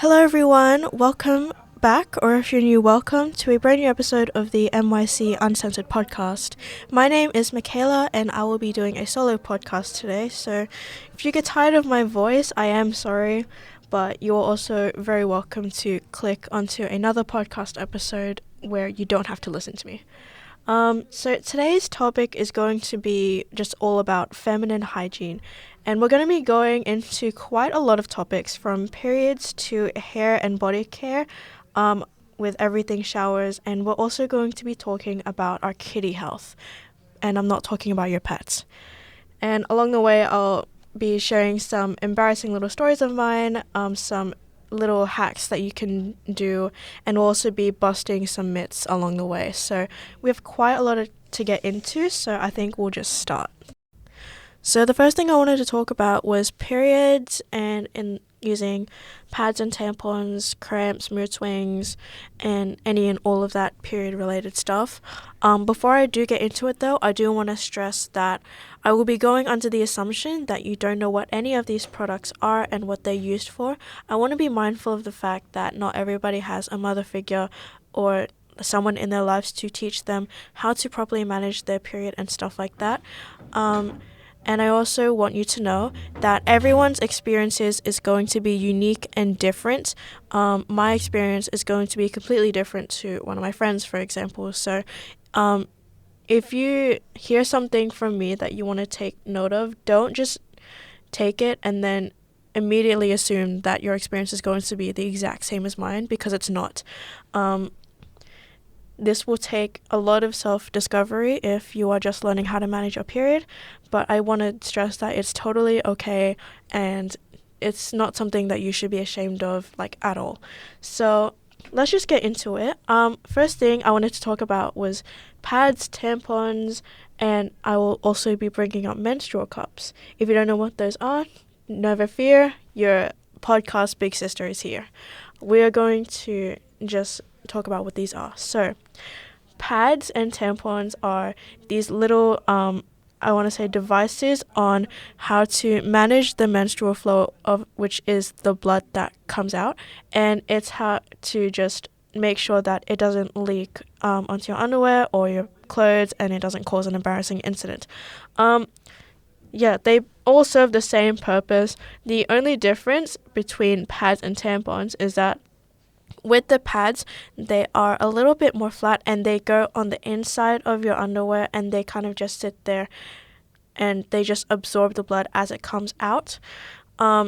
Hello everyone, welcome back, or if you're new, welcome to a brand new episode of the MYC Uncensored podcast. My name is Michaela and I will be doing a solo podcast today, so if you get tired of my voice, I am sorry, but you are also very welcome to click onto another podcast episode where you don't have to listen to me. So today's topic is going to be just all about feminine hygiene. And we're going to be going into quite a lot of topics from periods to hair and body care, with everything showers. And we're also going to be talking about our kitty health. And I'm not talking about your pets. And along the way, I'll be sharing some embarrassing little stories of mine, some little hacks that you can do, and we'll also be busting some myths along the way. So we have quite a lot to get into, so I think we'll just start. So the first thing I wanted to talk about was periods and in using pads and tampons, cramps, mood swings, and any and all of that period related stuff. Before I do get into it though, I do want to stress that I will be going under the assumption that you don't know what any of these products are and what they're used for. I want to be mindful of the fact that not everybody has a mother figure or someone in their lives to teach them how to properly manage their period and stuff like that. And I also want you to know that everyone's experiences is going to be unique and different. My experience is going to be completely different to one of my friends, for example. So if you hear something from me that you want to take note of, don't just take it and then immediately assume that your experience is going to be the exact same as mine, because it's not. This will take a lot of self-discovery if you are just learning how to manage your period, but I want to stress that it's totally okay and it's not something that you should be ashamed of, like, at all. So let's just get into it. First thing I wanted to talk about was pads, tampons, and I will also be bringing up menstrual cups. If you don't know what those are, never fear, your podcast big sister is here. We are going to just talk about what these are. So pads and tampons are these little I want to say devices on how to manage the menstrual flow, of which is the blood that comes out, and it's how to just make sure that it doesn't leak onto your underwear or your clothes, and it doesn't cause an embarrassing incident. They all serve the same purpose. The only difference between pads and tampons is that with the pads, they are a little bit more flat and they go on the inside of your underwear and they kind of just sit there and they just absorb the blood as it comes out.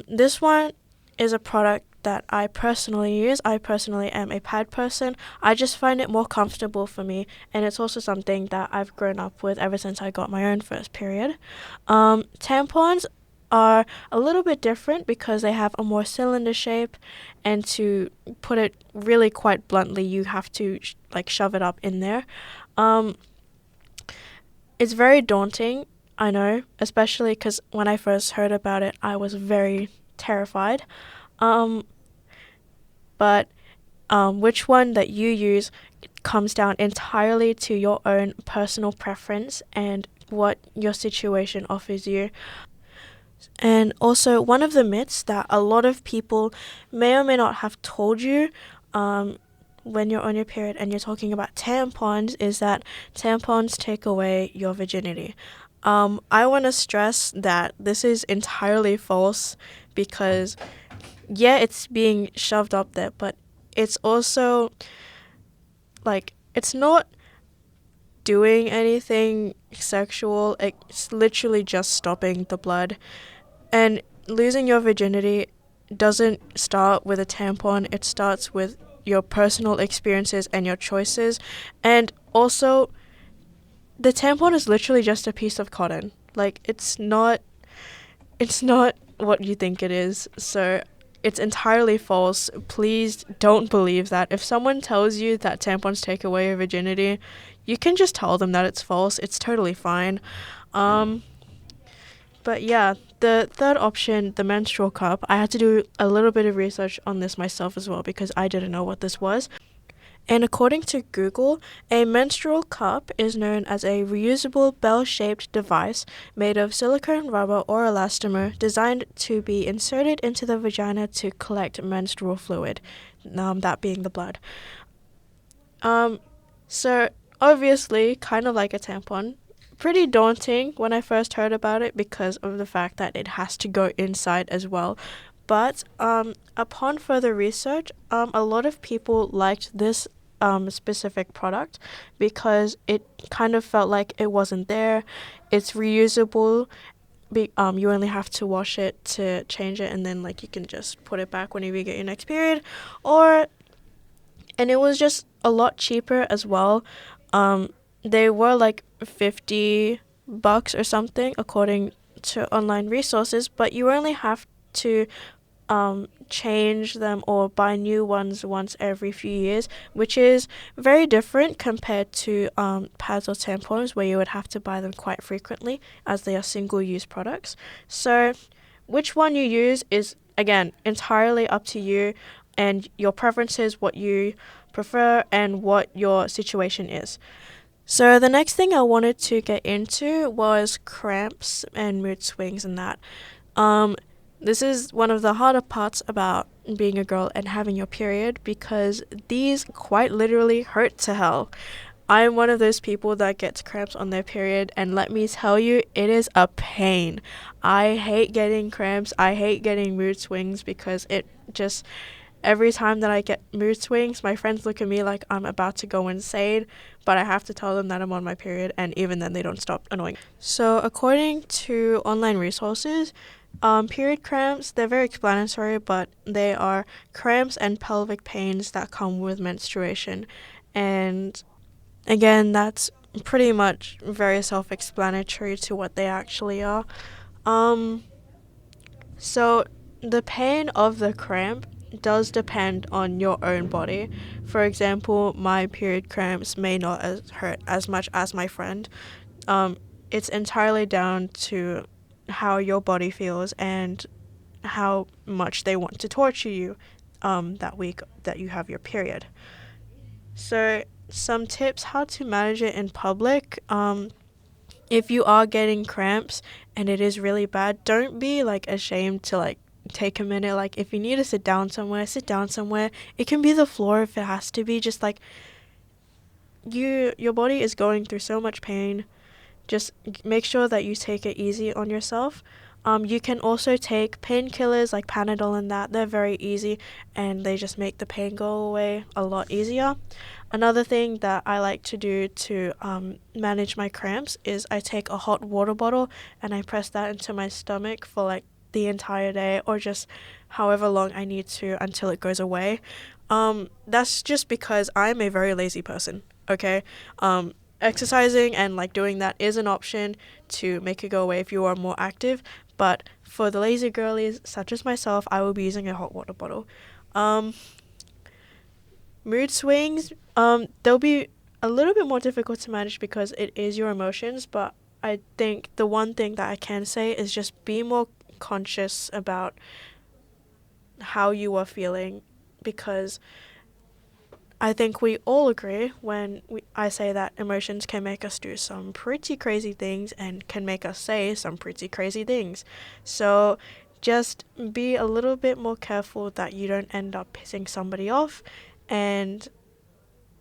This one is a product that I personally use. I personally am a pad person. I just find it more comfortable for me, and it's also something that I've grown up with ever since I got my own first period. Tampons are a little bit different because they have a more cylinder shape, and to put it really quite bluntly, you have to shove it up in there. It's very daunting, I know, especially because when I first heard about it, I was very terrified. But which one that you use comes down entirely to your own personal preference and what your situation offers you. And also, one of the myths that a lot of people may or may not have told you when you're on your period and you're talking about tampons is that tampons take away your virginity. I want to stress that this is entirely false because, yeah, it's being shoved up there, but it's also, it's not doing anything sexual. It's literally just stopping the blood. And losing your virginity doesn't start with a tampon. It starts with your personal experiences and your choices. And also, the tampon is literally just a piece of cotton. It's not what you think it is. So it's entirely false. Please don't believe that. If someone tells you that tampons take away your virginity, you can just tell them that it's false. It's totally fine. But yeah, the third option, the menstrual cup, I had to do a little bit of research on this myself as well because I didn't know what this was. And according to Google, a menstrual cup is known as a reusable bell-shaped device made of silicone, rubber, or elastomer designed to be inserted into the vagina to collect menstrual fluid, that being the blood. So obviously, kind of like a tampon, pretty daunting when I first heard about it because of the fact that it has to go inside as well. But upon further research, a lot of people liked this specific product because it kind of felt like it wasn't there. It's reusable. You only have to wash it to change it, and then like you can just put it back whenever you get your next period, and it was just a lot cheaper as well. They were like $50 or something according to online resources, but you only have to change them or buy new ones once every few years, which is very different compared to pads or tampons where you would have to buy them quite frequently as they are single-use products. So which one you use is, again, entirely up to you and your preferences, what you prefer, and what your situation is. So the next thing I wanted to get into was cramps and mood swings and that. This is one of the harder parts about being a girl and having your period because these quite literally hurt to hell. I'm one of those people that gets cramps on their period, and let me tell you, it is a pain. I hate getting cramps. I hate getting mood swings because it just, every time that I get mood swings, my friends look at me like I'm about to go insane, but I have to tell them that I'm on my period, and even then they don't stop annoying. So according to online resources, period cramps, they're very explanatory, but they are cramps and pelvic pains that come with menstruation. And again, that's pretty much very self-explanatory to what they actually are. So the pain of the cramp does depend on your own body. For example, my period cramps may not hurt as much as my friend. It's entirely down to how your body feels and how much they want to torture you that week that you have your period. So some tips how to manage it in public. If you are getting cramps and it is really bad, don't be like ashamed to like take a minute. Like if you need to sit down somewhere, sit down somewhere. It can be the floor if it has to be. Just like your body is going through so much pain. Just make sure that you take it easy on yourself. You can also take painkillers like Panadol and that. They're very easy and they just make the pain go away a lot easier. Another thing that I like to do to manage my cramps is I take a hot water bottle and I press that into my stomach for like the entire day or just however long I need to until it goes away. That's just because I'm a very lazy person, okay? Exercising and like doing that is an option to make it go away if you are more active, but for the lazy girlies such as myself, I will be using a hot water bottle. Mood swings, they'll be a little bit more difficult to manage because it is your emotions, but I think the one thing that I can say is just be more conscious about how you are feeling, because I think we all agree when I say that emotions can make us do some pretty crazy things and can make us say some pretty crazy things. So just be a little bit more careful that you don't end up pissing somebody off, and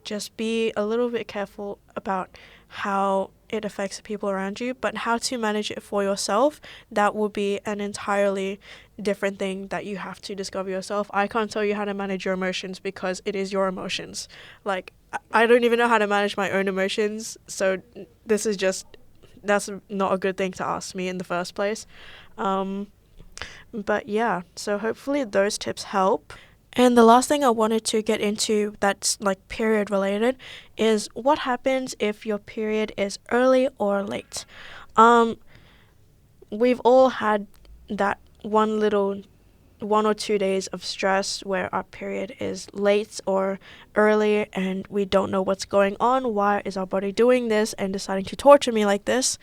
just be a little bit careful about how it affects the people around you, but how to manage it for yourself, that will be an entirely different thing that you have to discover yourself. I can't tell you how to manage your emotions because it is your emotions. Like, I don't even know how to manage my own emotions, so that's not a good thing to ask me in the first place. But yeah, so hopefully those tips help. And the last thing I wanted to get into that's like period related is what happens if your period is early or late. We've all had that one or 2 days of stress where our period is late or early and we don't know what's going on. Why is our body doing this and deciding to torture me like this?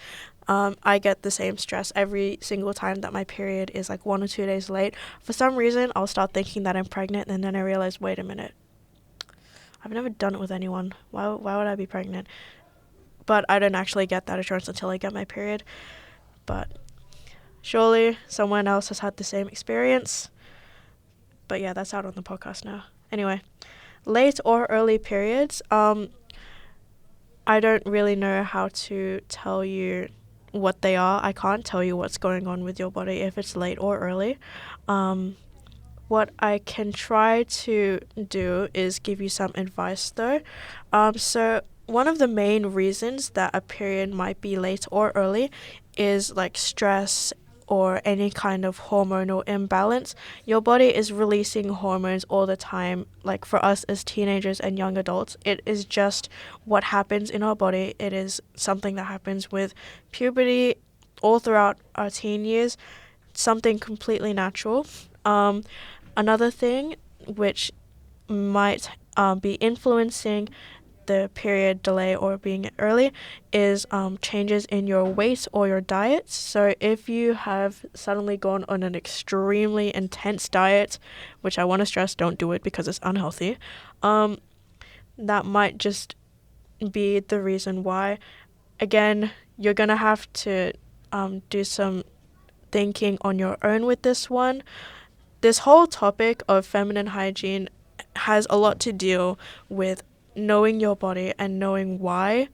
I get the same stress every single time that my period is like 1 or 2 days late. For some reason, I'll start thinking that I'm pregnant, and then I realize, wait a minute, I've never done it with anyone. Why would I be pregnant? But I don't actually get that assurance until I get my period. But surely someone else has had the same experience. But yeah, that's out on the podcast now. Anyway, late or early periods. I don't really know how to tell you what they are. I can't tell you what's going on with your body if it's late or early. What I can try to do is give you some advice though. So one of the main reasons that a period might be late or early is like stress or any kind of hormonal imbalance. Your body is releasing hormones all the time. Like for us as teenagers and young adults, it is just what happens in our body. It is something that happens with puberty all throughout our teen years, something completely natural. Another thing which might be influencing the period delay or being early is changes in your weight or your diet. So if you have suddenly gone on an extremely intense diet, which I want to stress, don't do it because it's unhealthy, that might just be the reason why. Again, you're going to have to do some thinking on your own with this one. This whole topic of feminine hygiene has a lot to do with knowing your body and knowing why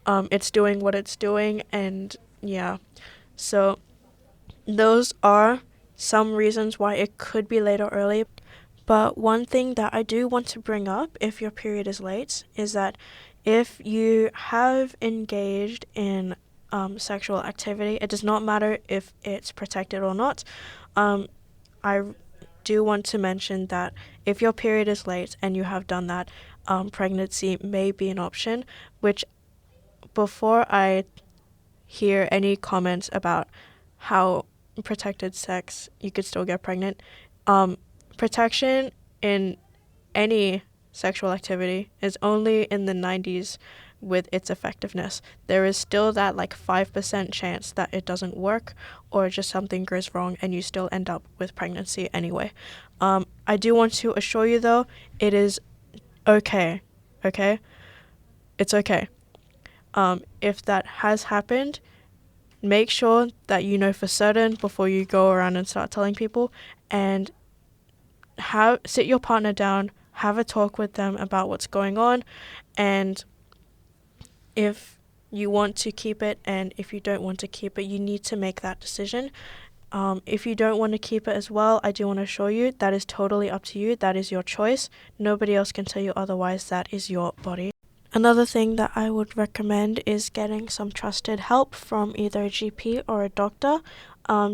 it's doing what it's doing. And yeah, so those are some reasons why it could be late or early. But one thing that I do want to bring up if your period is late is that if you have engaged in sexual activity, it does not matter if it's protected or not. I do want to mention that if your period is late and you have done that, pregnancy may be an option, which before I hear any comments about how protected sex you could still get pregnant, protection in any sexual activity is only in the 90s with its effectiveness. There is still that like 5% chance that it doesn't work or just something goes wrong and you still end up with pregnancy anyway. I do want to assure you though, it is okay. It's okay. If that has happened, make sure that you know for certain before you go around and start telling people, and sit your partner down, have a talk with them about what's going on, and if you want to keep it and if you don't want to keep it, you need to make that decision. If you don't want to keep it as well, I do want to assure you that is totally up to you. That is your choice. Nobody else can tell you otherwise. That is your body. Another thing that I would recommend is getting some trusted help from either a GP or a doctor,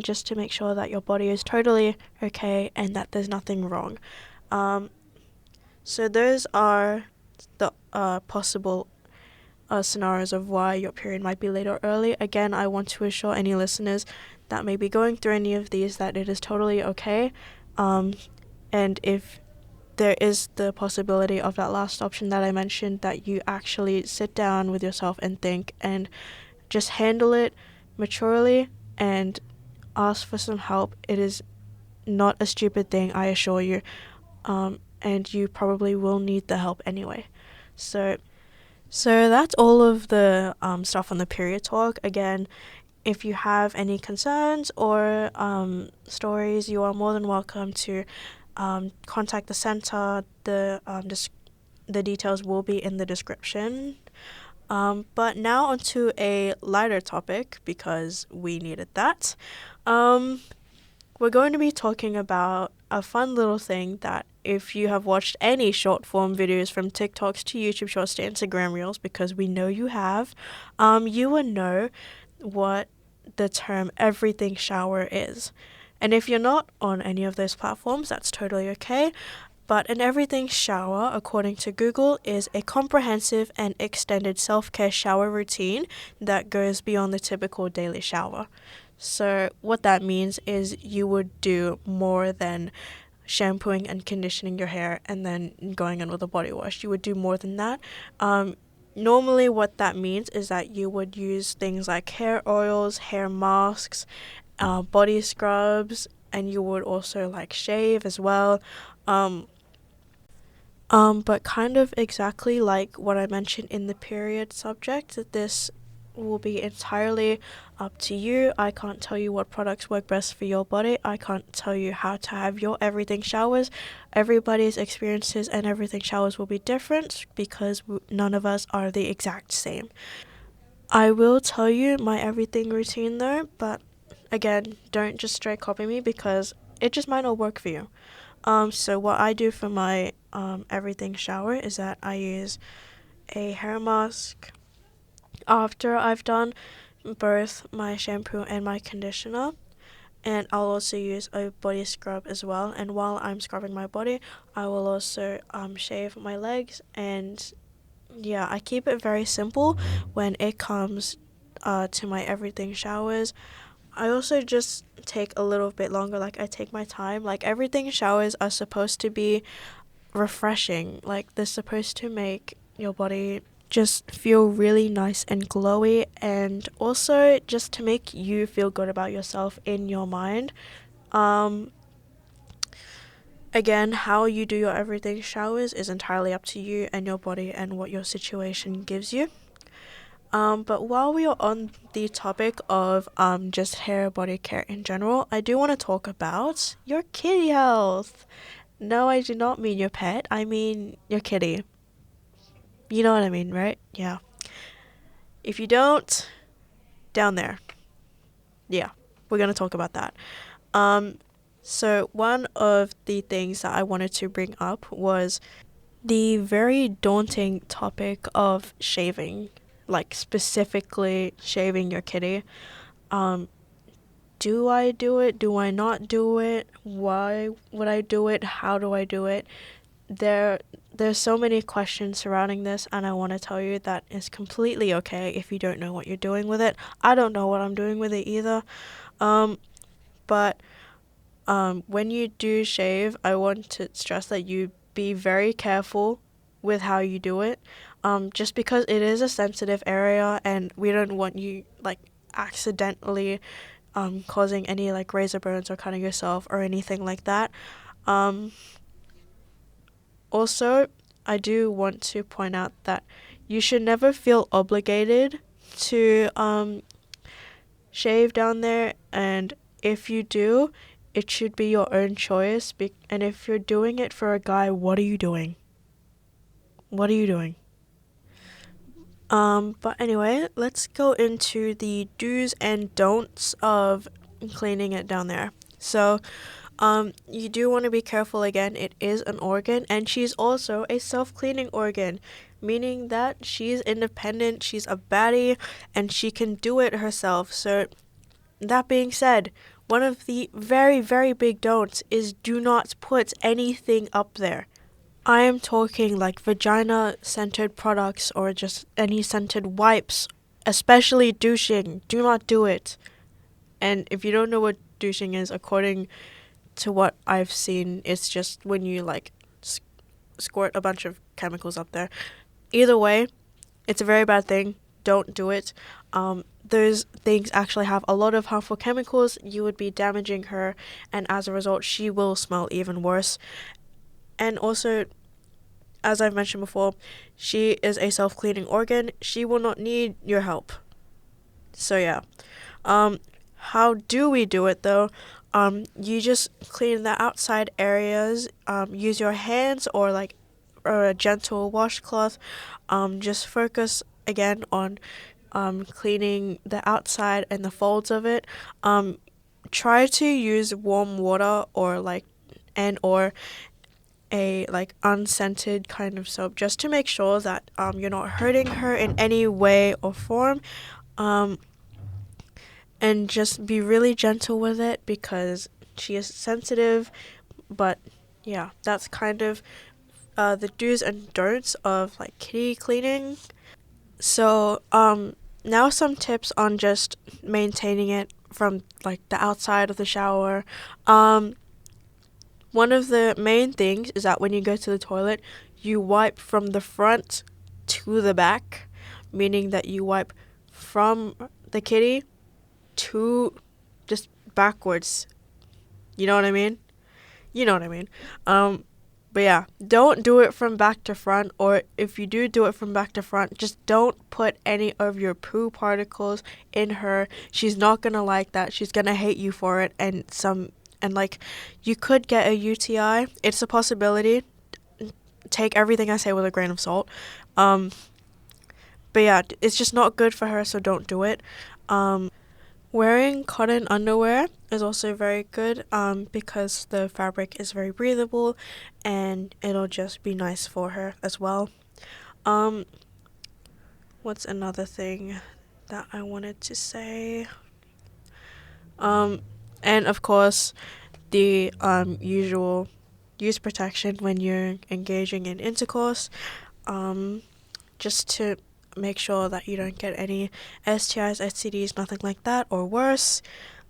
just to make sure that your body is totally okay and that there's nothing wrong. So those are the possible scenarios of why your period might be late or early. Again, I want to assure any listeners that may be going through any of these that it is totally okay. And if there is the possibility of that last option that I mentioned, that you actually sit down with yourself and think and just handle it maturely and ask for some help. It is not a stupid thing, I assure you. And you probably will need the help anyway. So that's all of the stuff on the period talk. Again, if you have any concerns or stories, you are more than welcome to contact the center. The details will be in the description. But now onto a lighter topic because we needed that. We're going to be talking about a fun little thing that if you have watched any short form videos from TikToks to YouTube Shorts to Instagram Reels, because we know you have, you will know what the term everything shower is. And if you're not on any of those platforms, that's totally okay. But an everything shower, according to Google, is a comprehensive and extended self-care shower routine that goes beyond the typical daily shower. So what that means is you would do more than shampooing and conditioning your hair and then going in with a body wash. You would do more than that. Normally what that means is that you would use things like hair oils, hair masks, body scrubs, and you would also like shave as well. But kind of exactly like what I mentioned in the period subject, that this will be entirely up to you. I can't tell you what products work best for your body. I can't tell you how to have your everything showers. Everybody's experiences and everything showers will be different because none of us are the exact same. I will tell you my everything routine though, but again, don't just straight copy me because it just might not work for you. So what I do for my everything shower is that I use a hair mask after I've done both my shampoo and my conditioner, and I'll also use a body scrub as well. And while I'm scrubbing my body, I will also shave my legs. And yeah, I keep it very simple when it comes to my everything showers. I also just take a little bit longer, like I take my time. Like everything showers are supposed to be refreshing, like they're supposed to make your body just feel really nice and glowy, and also just to make you feel good about yourself in your mind. Um, Again, how you do your everything showers is entirely up to you and your body and what your situation gives you. But while we are on the topic of just hair, body care in general, I do want to talk about your kitty health. No, I do not mean your pet. I mean your kitty. You know what I mean, right? Yeah. If you don't, down there. Yeah, we're gonna talk about that. So one of the things that I wanted to bring up was the very daunting topic of shaving, like specifically shaving your kitty. Um, do I do it? Do I not do it? Why would I do it? How do I do it? There's so many questions surrounding this, and I want to tell you that it's completely okay if you don't know what you're doing with it. I don't know what I'm doing with it either. But when you do shave, I want to stress that you be very careful with how you do it. Just because it is a sensitive area, and we don't want you like accidentally causing any like razor burns or cutting yourself or anything like that. Also, I do want to point out that you should never feel obligated to shave down there, and if you do, it should be your own choice. And if you're doing it for a guy, what are you doing? What are you doing? But anyway, let's go into the do's and don'ts of cleaning it down there. So, you do want to be careful again. It is an organ, and she's also a self-cleaning organ, meaning that she's independent, she's a baddie, and she can do it herself. So, that being said, one of the very, very big don'ts is do not put anything up there. I am talking like vagina-scented products or just any scented wipes, especially douching. Do not do it. And if you don't know what douching is, according to what I've seen, it's just when you like squirt a bunch of chemicals up there. Either way, it's a very bad thing. Don't do it. Those things actually have a lot of harmful chemicals. You would be damaging her, and as a result, she will smell even worse. And also, as I've mentioned before, she is a self-cleaning organ. She will not need your help. So yeah. How do we do it though? You just clean the outside areas. Use your hands or like a gentle washcloth. Just focus again on cleaning the outside and the folds of it. Try to use warm water or or a like unscented kind of soap, just to make sure that you're not hurting her in any way or form. And just be really gentle with it because she is sensitive. But yeah, that's kind of the do's and don'ts of like kitty cleaning. So now some tips on just maintaining it from like the outside of the shower. One of the main things is that when you go to the toilet, you wipe from the front to the back, meaning that you wipe from the kitty to just backwards. You know what I mean? You know what I mean. But yeah, don't do it from back to front, or if you do it from back to front, just don't put any of your poo particles in her. She's not gonna like that. She's gonna hate you for it, and like, you could get a UTI. It's a possibility. Take everything I say with a grain of salt. But yeah, it's just not good for her, so don't do it. Wearing cotton underwear is also very good because the fabric is very breathable and it'll just be nice for her as well. What's another thing that I wanted to say? And of course, the usual use protection when you're engaging in intercourse, just to make sure that you don't get any STIs, STDs, nothing like that, or worse.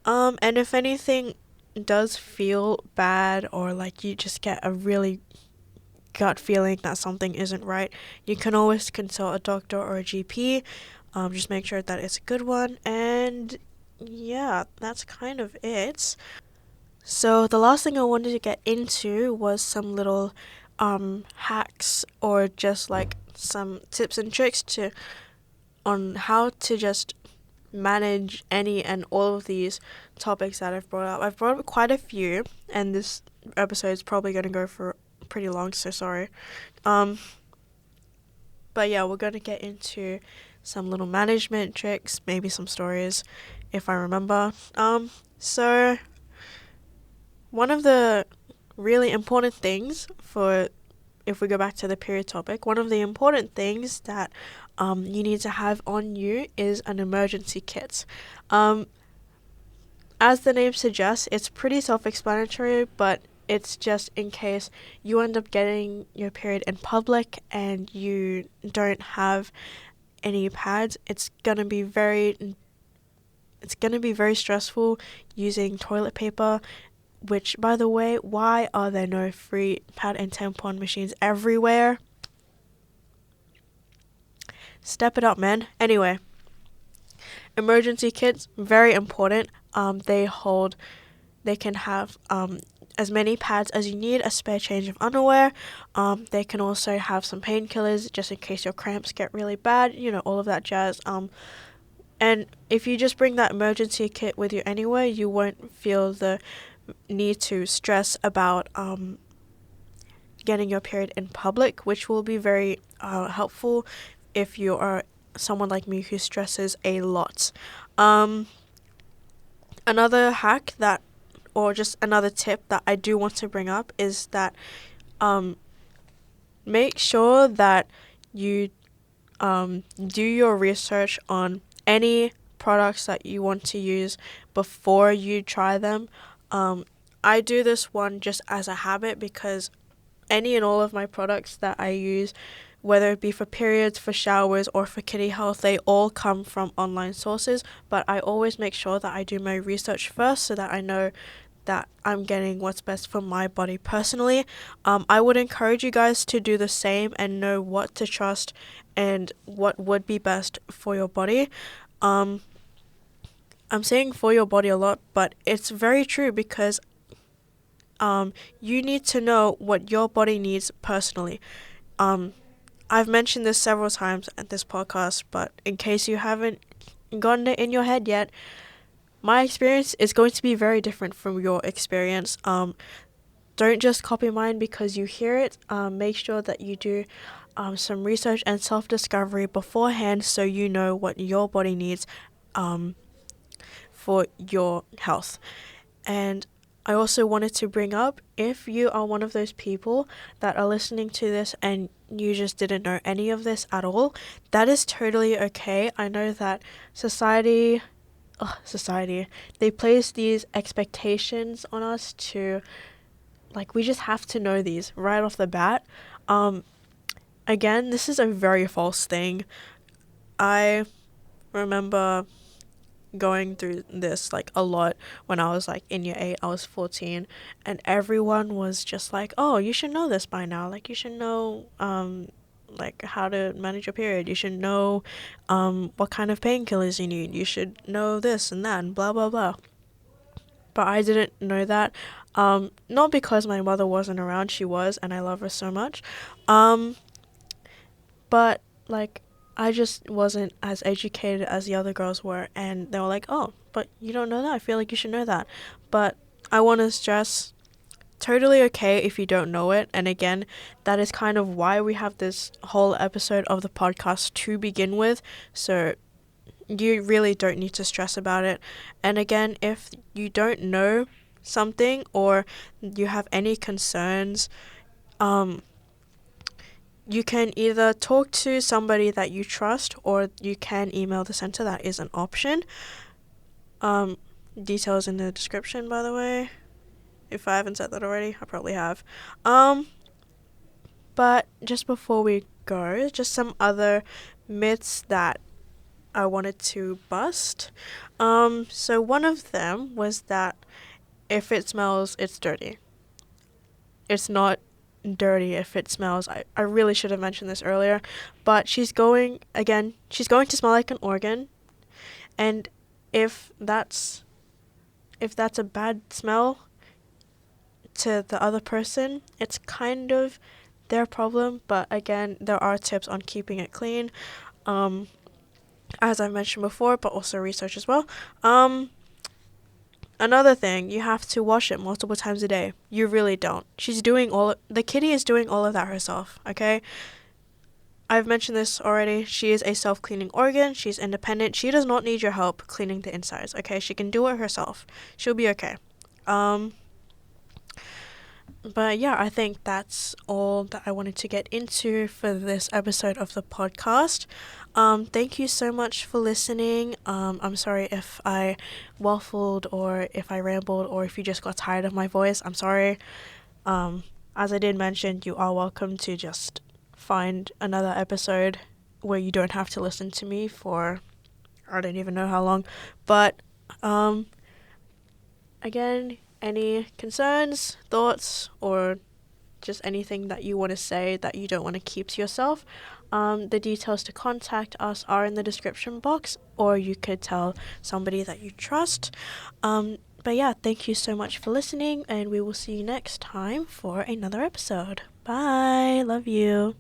And if anything does feel bad, or like you just get a really gut feeling that something isn't right, you can always consult a doctor or a GP. Just make sure that it's a good one, and yeah, that's kind of it. So the last thing I wanted to get into was some little hacks, or just like some tips and tricks on how to just manage any and all of these topics that I've brought up. I've brought up quite a few, and this episode is probably going to go for pretty long, so sorry. But yeah, we're going to get into some little management tricks, maybe some stories if I remember. So one of the really important things if we go back to the period topic, one of the important things that you need to have on you is an emergency kit. As the name suggests, it's pretty self-explanatory, but it's just in case you end up getting your period in public and you don't have any pads. It's gonna be very stressful using toilet paper, which, by the way, why are there no free pad and tampon machines everywhere? Step it up, man. Anyway, emergency kits, very important. They can have as many pads as you need, a spare change of underwear. They can also have some painkillers just in case your cramps get really bad, all of that jazz. And if you just bring that emergency kit with you anywhere, you won't feel the need to stress about getting your period in public, which will be very helpful if you are someone like me who stresses a lot. Another hack or just another tip that I do want to bring up is that make sure that you do your research on any products that you want to use before you try them. I do this one just as a habit because any and all of my products that I use, whether it be for periods, for showers, or for kitty health, they all come from online sources, but I always make sure that I do my research first so that I know that I'm getting what's best for my body personally. I would encourage you guys to do the same and know what to trust and what would be best for your body. I'm saying for your body a lot, but it's very true because you need to know what your body needs personally. I've mentioned this several times at this podcast, but in case you haven't gotten it in your head yet, my experience is going to be very different from your experience. Don't just copy mine because you hear it. Make sure that you do some research and self-discovery beforehand so you know what your body needs for your health. And I also wanted to bring up, if you are one of those people that are listening to this and you just didn't know any of this at all, that is totally okay. I know that society, they place these expectations on us to, we just have to know these right off the bat. Again, this is a very false thing. I remember going through this a lot when I was in year 8. I was 14 and everyone was just oh, you should know this by now, you should know how to manage your period, you should know what kind of painkillers you need, you should know this and that and blah blah blah. But I didn't know that. Not because my mother wasn't around, she was, and I love her so much. But like, I just wasn't as educated as the other girls were, and they were like, oh, but you don't know that? I feel like you should know that. But I want to stress, totally okay if you don't know it. And again, that is kind of why we have this whole episode of the podcast to begin with. So you really don't need to stress about it. And again, if you don't know something or you have any concerns, you can either talk to somebody that you trust or you can email the center. That is an option. Details in the description, by the way. If I haven't said that already, I probably have. But just before we go, just some other myths that I wanted to bust. So one of them was that if it smells, it's dirty. It's not dirty if it smells. I really should have mentioned this earlier, but she's going to smell like an organ, and if that's a bad smell to the other person, it's kind of their problem. But again, there are tips on keeping it clean, as I mentioned before, but also research as well. Another thing, you have to wash it multiple times a day. You really don't. The kitty is doing all of that herself, okay? I've mentioned this already. She is a self-cleaning organ. She's independent. She does not need your help cleaning the insides, okay? She can do it herself. She'll be okay. But yeah, I think that's all that I wanted to get into for this episode of the podcast. Thank you so much for listening. I'm sorry if I waffled or if I rambled or if you just got tired of my voice. I'm sorry. As I did mention, you are welcome to just find another episode where you don't have to listen to me for I don't even know how long. But again, any concerns, thoughts, or just anything that you want to say that you don't want to keep to yourself, the details to contact us are in the description box, or you could tell somebody that you trust. But yeah, thank you so much for listening, and we will see you next time for another episode. Bye. Love you.